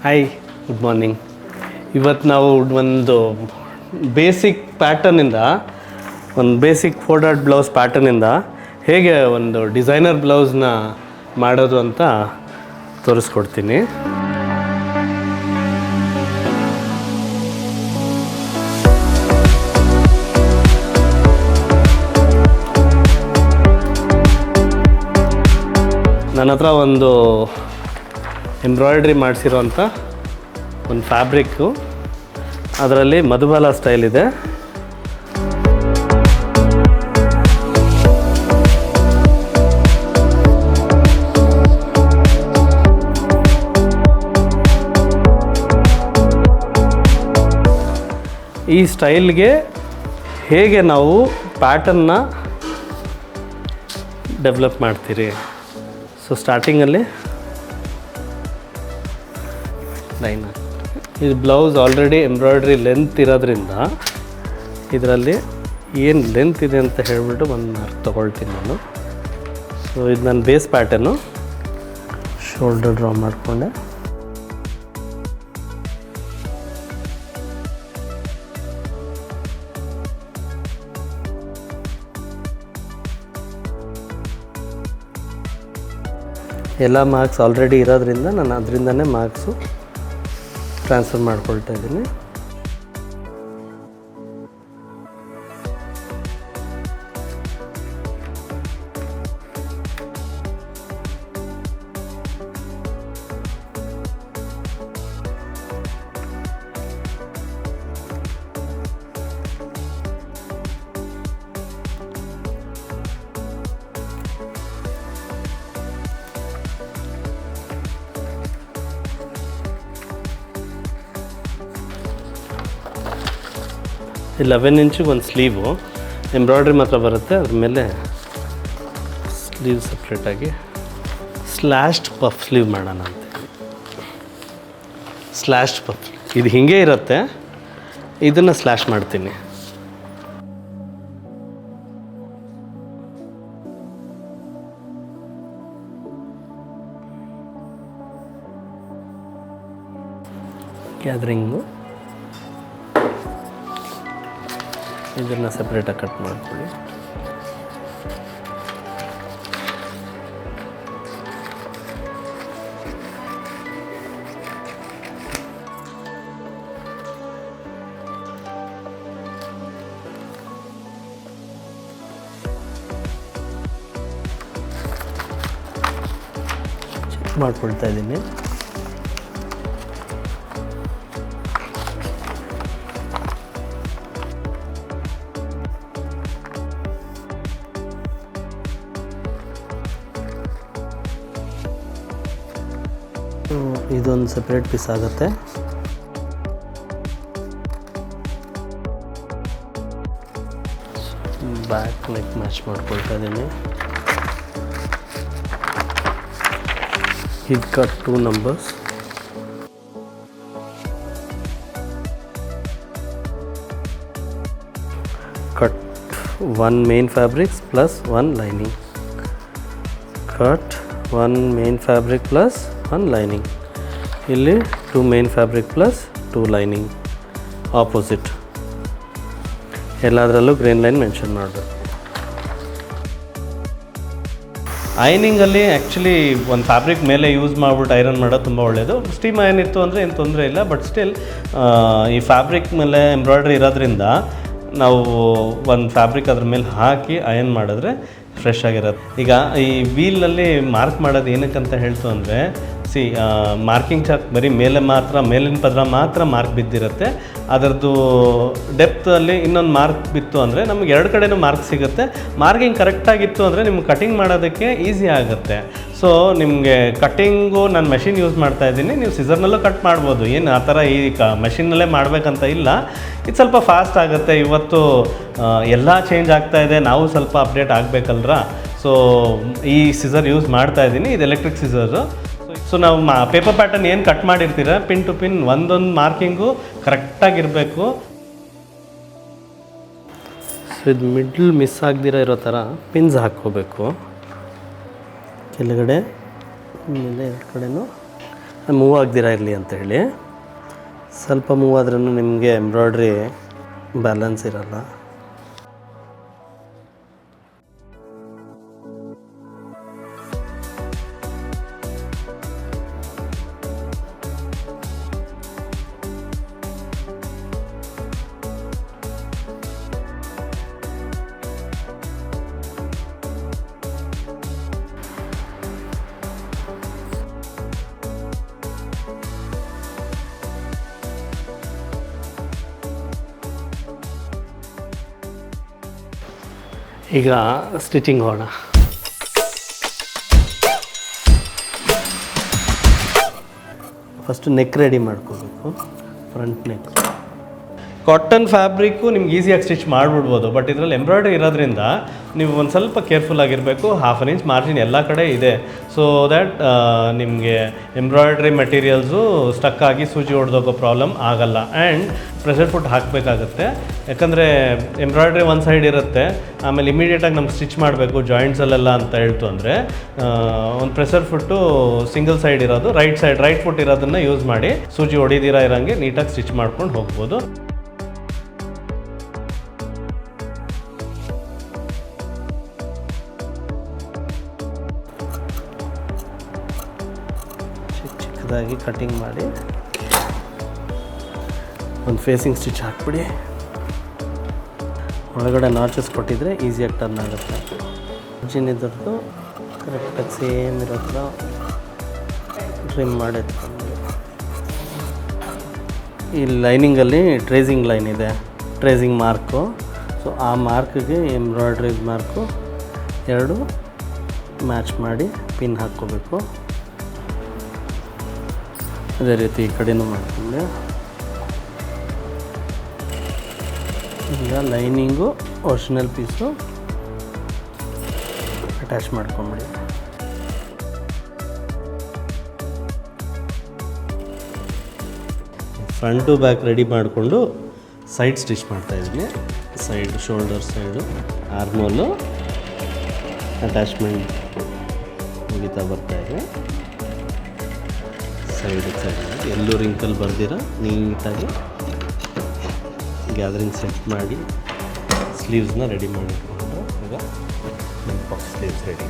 Hi, good morning. ಇವತ್ತು ನಾವು ಒಂದು ಬೇಸಿಕ್ ಪ್ಯಾಟರ್ನಿಂದ ಒಂದು ಬೇಸಿಕ್ ಫೋಲ್ಡೆಡ್ ಬ್ಲೌಸ್ ಪ್ಯಾಟರ್ನಿಂದ ಹೇಗೆ ಒಂದು ಡಿಸೈನರ್ ಬ್ಲೌಸ್ನ ಮಾಡೋದು ಅಂತ ತೋರಿಸ್ಕೊಡ್ತೀನಿ. ನನ್ನ ಹತ್ರ ಒಂದು ಎಂಬ್ರಾಯ್ಡ್ರಿ ಮಾಡಿಸಿರೋಂಥ ಒಂದು ಫ್ಯಾಬ್ರಿಕ್ಕು, ಅದರಲ್ಲಿ ಮಧುಬಾಲ ಸ್ಟೈಲ್ ಇದೆ. ಈ ಸ್ಟೈಲ್ಗೆ ಹೇಗೆ ನಾವು ಪ್ಯಾಟರ್ನ್ನ ಡೆವಲಪ್ ಮಾಡ್ತೀರಿ. ಸೊ ಸ್ಟಾರ್ಟಿಂಗಲ್ಲಿ ಇದು ಬ್ಲೌಸ್ ಆಲ್ರೆಡಿ ಎಂಬ್ರಾಯ್ಡ್ರಿ ಲೆಂತ್ ಇರೋದ್ರಿಂದ ಇದರಲ್ಲಿ ಏನು ಲೆಂತ್ ಇದೆ ಅಂತ ಹೇಳಿಬಿಟ್ಟು ಒಂದು ಮಾರ್ಕ್ ತೊಗೊಳ್ತೀನಿ ನಾನು. ಸೊ ಇದು ನನ್ನ ಬೇಸ್ ಪ್ಯಾಟರ್ನು. ಶೋಲ್ಡರ್ ಡ್ರಾ ಮಾಡಿಕೊಂಡೆ. ಎಲ್ಲ ಮಾರ್ಕ್ಸ್ ಆಲ್ರೆಡಿ ಇರೋದ್ರಿಂದ ನಾನು ಅದರಿಂದನೇ ಮಾರ್ಕ್ಸು ಟ್ರಾನ್ಸ್ಫರ್ ಮಾಡ್ಕೊಳ್ತಾ ಇದ್ದೀನಿ. ಈ 11 ಇಂಚಿಗೆ ಒಂದು ಸ್ಲೀವು ಎಂಬ್ರಾಯ್ಡ್ರಿ ಮಾತ್ರ ಬರುತ್ತೆ. ಅದ್ರ ಮೇಲೆ ಸ್ಲೀವ್ ಸಪ್ರೇಟಾಗಿ ಸ್ಲ್ಯಾಶ್ಡ್ ಪಫ್ ಸ್ಲೀವ್ ಮಾಡೋಣ ಅಂತ. ಸ್ಲ್ಯಾಶ್ಡ್ ಪಫ್ ಇದು ಹೀಗೆ ಇರುತ್ತೆ, ಇದನ್ನು ಸ್ಲ್ಯಾಶ್ ಮಾಡ್ತೀನಿ. ಗ್ಯಾದರಿಂಗು ಇದನ್ನು ಸಪ್ರೇಟಾಗಿ ಕಟ್ ಮಾಡ್ಕೊಳ್ಳಿ. ಚೆಕ್ ಮಾಡ್ಕೊಳ್ತಾ ಇದ್ದೀನಿ. ಇದೊಂದು ಸಪ್ರೇಟ್ ಪೀಸ್ ಆಗುತ್ತೆ. ಬ್ಯಾಕ್ ನೆಕ್ ಮ್ಯಾಚ್ ಮಾಡ್ಕೊಳ್ತಾ ಇದ್ದೀನಿ. ಇದು cut 2 numbers. Cut 1 main fabrics plus 1 lining. Cut 1 main fabric plus 1 lining. ಇಲ್ಲಿ 2 main fabric plus 2 lining. Opposite ಎಲ್ಲದರಲ್ಲೂ ಗ್ರೀನ್ ಲೈನ್ ಮೆನ್ಷನ್ ಮಾಡಬೇಕು. ಐನಿಂಗಲ್ಲಿ ಆ್ಯಕ್ಚುಲಿ ಒಂದು ಫ್ಯಾಬ್ರಿಕ್ ಮೇಲೆ ಯೂಸ್ ಮಾಡಿಬಿಟ್ಟು ಐರನ್ ಮಾಡೋದು ತುಂಬ ಒಳ್ಳೆಯದು. ಸ್ಟೀಮ್ ಐರನ್ ಇತ್ತು ಅಂದರೆ ಏನು ತೊಂದರೆ ಇಲ್ಲ. ಬಟ್ ಸ್ಟಿಲ್ ಈ ಫ್ಯಾಬ್ರಿಕ್ ಮೇಲೆ ಎಂಬ್ರಾಯ್ಡ್ರಿ ಇರೋದ್ರಿಂದ ನಾವು ಒಂದು ಫ್ಯಾಬ್ರಿಕ್ ಅದ್ರ ಮೇಲೆ ಹಾಕಿ ಐರನ್ ಮಾಡಿದ್ರೆ ಫ್ರೆಶ್ ಆಗಿರೋದು. ಈಗ ಈ ವೀಲಲ್ಲಿ ಮಾರ್ಕ್ ಮಾಡೋದು ಏನಕ್ಕಂತ ಹೇಳ್ತು ಅಂದರೆ, ಮಾರ್ಕಿಂಗ್ ಚಾರ್ಟ್ ಬರೀ ಮೇಲೆ ಮಾತ್ರ, ಮೇಲಿನ ಪದರ ಮಾತ್ರ ಮಾರ್ಕ್ ಬಿದ್ದಿರುತ್ತೆ. ಅದರದ್ದು ಡೆಪ್ತಲ್ಲಿ ಇನ್ನೊಂದು ಮಾರ್ಕ್ ಬಿತ್ತು ಅಂದರೆ ನಮಗೆ 2 ಕಡೆನೂ ಮಾರ್ಕ್ ಸಿಗುತ್ತೆ. ಮಾರ್ಕಿಂಗ್ ಕರೆಕ್ಟಾಗಿತ್ತು ಅಂದರೆ ನಿಮ್ಗೆ ಕಟಿಂಗ್ ಮಾಡೋದಕ್ಕೆ ಈಸಿ ಆಗುತ್ತೆ. ಸೊ ನಿಮಗೆ ಕಟ್ಟಿಂಗು ನಾನು ಮೆಷಿನ್ ಯೂಸ್ ಮಾಡ್ತಾ ಇದ್ದೀನಿ. ನೀವು ಸಿಸರ್ನಲ್ಲೂ ಕಟ್ ಮಾಡ್ಬೋದು. ಏನು ಆ ಥರ ಈ ಮೆಷಿನ್ನಲ್ಲೇ ಮಾಡಬೇಕಂತ ಇಲ್ಲ. ಇದು ಸ್ವಲ್ಪ ಫಾಸ್ಟ್ ಆಗುತ್ತೆ. ಇವತ್ತು ಎಲ್ಲ ಚೇಂಜ್ ಆಗ್ತಾಯಿದೆ, ನಾವು ಸ್ವಲ್ಪ ಅಪ್ಡೇಟ್ ಆಗಬೇಕಲ್ರ. ಸೊ ಈ ಸಿಸರ್ ಯೂಸ್ ಮಾಡ್ತಾ ಇದ್ದೀನಿ. ಇದು ಎಲೆಕ್ಟ್ರಿಕ್ ಸಿಸರು. ಸೊ ನಾವು ಪೇಪರ್ ಪ್ಯಾಟರ್ನ್ ಏನು ಕಟ್ ಮಾಡಿರ್ತೀರ, ಪಿನ್ ಟು ಪಿನ್ ಒಂದೊಂದು ಮಾರ್ಕಿಂಗು ಕರೆಕ್ಟಾಗಿರಬೇಕು. ಸೊ ಇದು ಮಿಡ್ಲ್ ಮಿಸ್ ಆಗದಿರೋ ಇರೋ ಥರ ಪಿನ್ಸ್ ಹಾಕ್ಕೋಬೇಕು. ಕೆಳಗಡೆ ಮೇಲೆ 2 ಕಡೆನೂ ಮೂವ್ ಆಗದಿರ ಇರಲಿ ಅಂಥೇಳಿ. ಸ್ವಲ್ಪ ಮೂವ್ ಆದ್ರೂ ನಿಮಗೆ ಎಂಬ್ರಾಯ್ಡ್ರಿ ಬ್ಯಾಲೆನ್ಸ್ ಇರಲ್ಲ. ಈಗ ಸ್ಟಿಚಿಂಗ್ ಹೋಗೋಣ. ಫಸ್ಟು ನೆಕ್ ರೆಡಿ ಮಾಡ್ಕೋಬೇಕು. ಫ್ರಂಟ್ ನೆಕ್ ಕಾಟನ್ ಫ್ಯಾಬ್ರಿಕ್ಕು ನಿಮ್ಗೆ ಈಸಿಯಾಗಿ ಸ್ಟಿಚ್ ಮಾಡಿಬಿಡ್ಬೋದು. ಬಟ್ ಇದರಲ್ಲಿ ಎಂಬ್ರಾಯ್ಡ್ರಿ ಇರೋದ್ರಿಂದ ನೀವು ಒಂದು ಸ್ವಲ್ಪ ಕೇರ್ಫುಲ್ ಆಗಿರಬೇಕು. 1/2 ಇಂಚ್ ಮಾರ್ಜಿನ್ ಎಲ್ಲ ಕಡೆ ಇದೆ. ಸೊ ದ್ಯಾಟ್ ನಿಮಗೆ ಎಂಬ್ರಾಯ್ಡ್ರಿ ಮೆಟೀರಿಯಲ್ಸು ಸ್ಟಕ್ ಆಗಿ ಸೂಜಿ ಹೊಡೆದೋಗೋ ಪ್ರಾಬ್ಲಮ್ ಆಗಲ್ಲ. ಆ್ಯಂಡ್ ಪ್ರೆಷರ್ ಫುಟ್ ಹಾಕಬೇಕಾಗತ್ತೆ. ಯಾಕಂದರೆ ಎಂಬ್ರಾಯ್ಡ್ರಿ ಒಂದು ಸೈಡ್ ಇರುತ್ತೆ, ಆಮೇಲೆ ಇಮಿಡಿಯೇಟಾಗಿ ನಮ್ಗೆ ಸ್ಟಿಚ್ ಮಾಡಬೇಕು ಜಾಯಿಂಟ್ಸಲ್ಲೆಲ್ಲ ಅಂತ ಹೇಳ್ತು ಅಂದರೆ ಒಂದು ಪ್ರೆಷರ್ ಫುಟ್ಟು ಸಿಂಗಲ್ ಸೈಡ್ ಇರೋದು ರೈಟ್ ಫುಟ್ ಇರೋದನ್ನು ಯೂಸ್ ಮಾಡಿ ಸೂಜಿ ಹೊಡಿದಿರ ಇರೋಂಗೆ ನೀಟಾಗಿ ಸ್ಟಿಚ್ ಮಾಡ್ಕೊಂಡು ಹೋಗ್ಬೋದು. ಚಿಕ್ಕದಾಗಿ ಕಟಿಂಗ್ ಮಾಡಿ ಒಂದು ಫೇಸಿಂಗ್ ಸ್ಟಿಚ್ ಹಾಕ್ಬಿಡಿ. ಒಳಗಡೆ ನಾಚಸ್ ಕೊಟ್ಟಿದ್ರೆ ಈಸಿಯಾಗಿ ಟರ್ನ್ ಆಗುತ್ತೆ. ಮಾರ್ಜಿನ್ ಇದ್ರದ್ದು ಕರೆಕ್ಟಾಗಿ ಸೇಮ್ ಇರೋದ್ರ ಟ್ರಿಮ್ ಮಾಡಿ ಎತ್ಕೊಂಡು, ಈ ಲೈನಿಂಗಲ್ಲಿ ಟ್ರೇಸಿಂಗ್ ಲೈನ್ ಇದೆ, ಟ್ರೇಸಿಂಗ್ ಮಾರ್ಕು. ಸೊ ಆ ಮಾರ್ಕ್ಗೆ ಎಂಬ್ರಾಯ್ಡ್ರಿ ಮಾರ್ಕು ಎರಡು ಮ್ಯಾಚ್ ಮಾಡಿ ಪಿನ್ ಹಾಕ್ಕೋಬೇಕು. ಅದೇ ರೀತಿ ಈ ಕಡೆನೂ ಮಾಡಿಕೊಂಡೆ. ಈಗ ಲೈನಿಂಗು ಒರಿಜಿನಲ್ ಪೀಸು ಅಟ್ಯಾಚ್ ಮಾಡ್ಕೊಂಬಿಡಿ. ಫ್ರಂಟ್ ಟು ಬ್ಯಾಕ್ ರೆಡಿ ಮಾಡಿಕೊಂಡು ಸೈಡ್ ಸ್ಟಿಚ್ ಮಾಡ್ತಾಯಿದ್ದೀನಿ. Side shoulder side armhole attachment ಮುಗಿತಾ ಬರ್ತಾಯಿದೆ. ಸೈಡ್ ಎಲ್ಲೂ ರಿಂಕಲ್ ಬರ್ದಿರ ನೀಟಾಗಿ ಗ್ಯಾದರಿಂಗ್ ಸೆಟ್ ಮಾಡಿ ಸ್ಲೀವ್ಸ್ನ ರೆಡಿ ಮಾಡಿಟ್ಕೊಂಡು ಈಗ ನಮ್ಮ ಪಫ್ ಸ್ಲೀವ್ಸ್ ರೆಡಿ.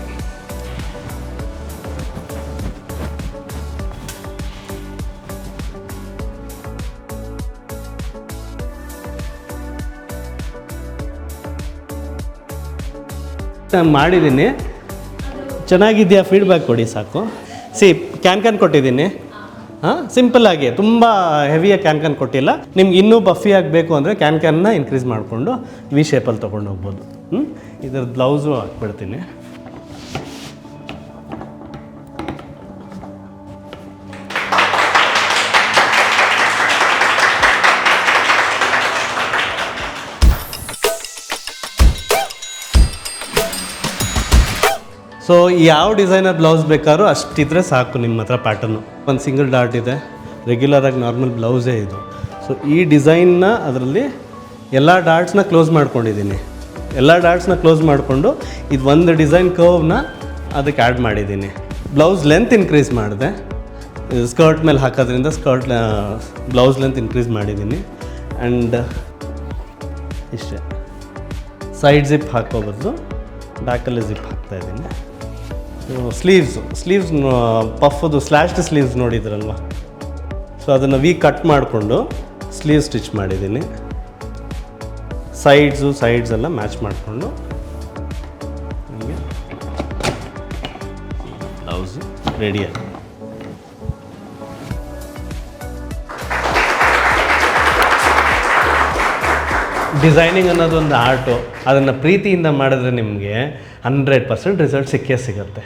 ನಾನು ಮಾಡಿದ್ದೀನಿ, ಚೆನ್ನಾಗಿದೆಯಾ ಫೀಡ್ಬ್ಯಾಕ್ ಕೊಡಿ ಸಾಕು. ಕ್ಯಾನ್ ಕೊಟ್ಟಿದ್ದೀನಿ. ಹಾಂ, ಸಿಂಪಲ್ಲಾಗಿ ತುಂಬ ಹೆವಿಯಾಗಿ ಕ್ಯಾನ್ ಕೊಟ್ಟಿಲ್ಲ. ನಿಮ್ಗೆ ಇನ್ನೂ ಬಫಿ ಆಗಬೇಕು ಅಂದರೆ ಕ್ಯಾನ್ನ ಇನ್ಕ್ರೀಸ್ ಮಾಡಿಕೊಂಡು ವಿ ಶೇಪಲ್ಲಿ ತೊಗೊಂಡು ಹೋಗ್ಬೋದು. ಇದ್ರದ್ದು ಬ್ಲೌಸು ಹಾಕ್ಬಿಡ್ತೀನಿ. ಸೊ ಯಾವ ಡಿಸೈನರ್ ಬ್ಲೌಸ್ ಬೇಕಾದ್ರೂ ಅಷ್ಟಿದ್ರೆ ಸಾಕು ನಿಮ್ಮ ಹತ್ರ ಪ್ಯಾಟರ್ನು. ಒಂದು ಸಿಂಗಲ್ ಡಾಟ್ ಇದೆ, ರೆಗ್ಯುಲರಾಗಿ ನಾರ್ಮಲ್ ಬ್ಲೌಸೇ ಇದು. ಸೊ ಈ ಡಿಸೈನ್ನ ಅದರಲ್ಲಿ ಎಲ್ಲ ಡಾಟ್ಸ್ನ ಕ್ಲೋಸ್ ಮಾಡ್ಕೊಂಡಿದ್ದೀನಿ. ಎಲ್ಲ ಡಾಟ್ಸ್ನ ಕ್ಲೋಸ್ ಮಾಡಿಕೊಂಡು ಇದು ಒಂದು ಡಿಸೈನ್ ಕರ್ವ್ನ ಅದಕ್ಕೆ ಆ್ಯಡ್ ಮಾಡಿದ್ದೀನಿ. ಬ್ಲೌಸ್ ಲೆಂತ್ ಇನ್ಕ್ರೀಸ್ ಮಾಡಿದೆ. ಸ್ಕರ್ಟ್ ಮೇಲೆ ಹಾಕೋದ್ರಿಂದ ಬ್ಲೌಸ್ ಲೆಂತ್ ಇನ್ಕ್ರೀಸ್ ಮಾಡಿದ್ದೀನಿ. ಆ್ಯಂಡ್ ಇಷ್ಟೇ, ಸೈಡ್ ಜಿಪ್ ಹಾಕೋಬಾರ್ದು, ಬ್ಯಾಕಲ್ಲಿ ಜಿಪ್ ಹಾಕ್ತಾಯಿದ್ದೀನಿ. ಸ್ಲೀವ್ಸ್ ಪಫ್ದು ಸ್ಲ್ಯಾಶ್ಡ್ ಸ್ಲೀವ್ಸ್ ನೋಡಿದ್ರಲ್ವ, ಸೊ ಅದನ್ನು ಕಟ್ ಮಾಡಿಕೊಂಡು ಸ್ಲೀವ್ ಸ್ಟಿಚ್ ಮಾಡಿದ್ದೀನಿ. ಸೈಡ್ಸ್ ಎಲ್ಲ ಮ್ಯಾಚ್ ಮಾಡಿಕೊಂಡು ನಿಮಗೆ ಬ್ಲೌಸು ರೆಡಿಯಾಗಿ. ಡಿಸೈನಿಂಗ್ ಅನ್ನೋದು ಒಂದು ಆರ್ಟು. ಅದನ್ನು ಪ್ರೀತಿಯಿಂದ ಮಾಡಿದ್ರೆ ನಿಮಗೆ 100% ರಿಸಲ್ಟ್ ಸಿಕ್ಕೇ ಸಿಗುತ್ತೆ.